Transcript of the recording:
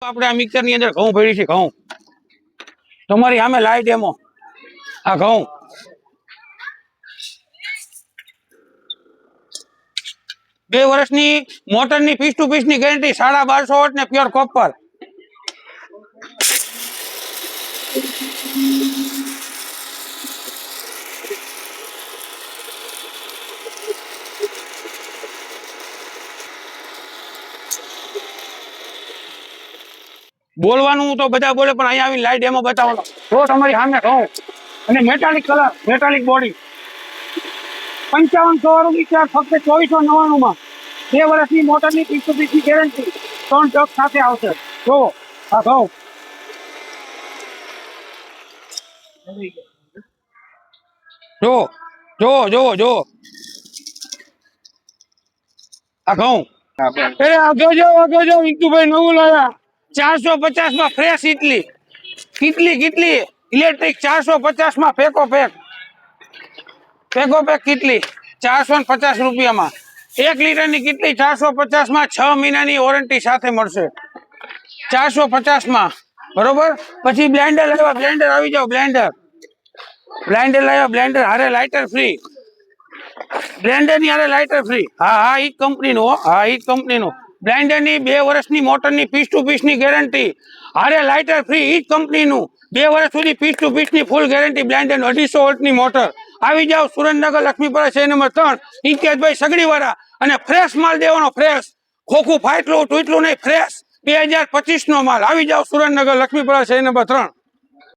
આપણે આ મિક્સર ની અંદર ઘઉં ભરી છે ઘઉં તમારી સામે લાઈ ડેમો આ ઘઉં 2 વર્ષની મોટરની પીસ ટુ પીસ ની ગેરંટી 1250 વોટ ને પ્યોર કોપર બોલવાનું તો બધા બોલે પણ અહીંયા આવીને લાઈ ડેમો બતાવવાનો તો તમારી સામે ઘઉં અને મેટાલિક કલર મેટાલિક બોડી 5500 વાળું વિચાર ફક્ત 2499 માં 2 વર્ષની મોટરની પીસ ટુ પીસ ની ગેરંટી 3 ટક સાથે આવશે જો આ ઘઉં જો જો જો જો આ ઘઉં અરે આગળ જો વિંકુભાઈ નવું લાયા 450 માં ફ્રેશ ઇટલી કેટલી ઇલેક્ટ્રિક 450 માં ફેકો ફેક કેટલી 450 રૂપિયામાં 1 લીટરની કેટલી 450 માં 6 મહિનાની વોરંટી સાથે મળશે 450 માં બરોબર પછી બ્લેન્ડર લાવ્યા બ્લેન્ડર આવી જાવ બ્લેન્ડર લાવ્યા બ્લેન્ડર હારે લાઇટર ફ્રી બ્લેન્ડર ની હારે લાઇટર ફ્રી હા ઈ કંપનીનું બ્લેન્ડર ની 2 વર્ષની મોટરની પીસ ટુ પીસ ની ગેરંટી હારે લાઇટર ફ્રી ઈ કંપનીનું 2 વર્ષ સુધી પીસ ટુ પીસ ની ફૂલ ગેરંટી બ્લેન્ડર 250 વોલ્ટની મોટર આવી જાવ સુરેન્દ્રનગર લક્ષ્મીપુરા શેર નંબર 3 ઇતિહાસભાઈ સગડીવાળા અને ફ્રેશ માલ દેવાનો ફ્રેશ ખોખું ફાટલું તૂટલું નહીં ફ્રેશ 2025 નો માલ આવી જાવ સુરેન્દ્રનગર લક્ષ્મીપુરા શેર નંબર 3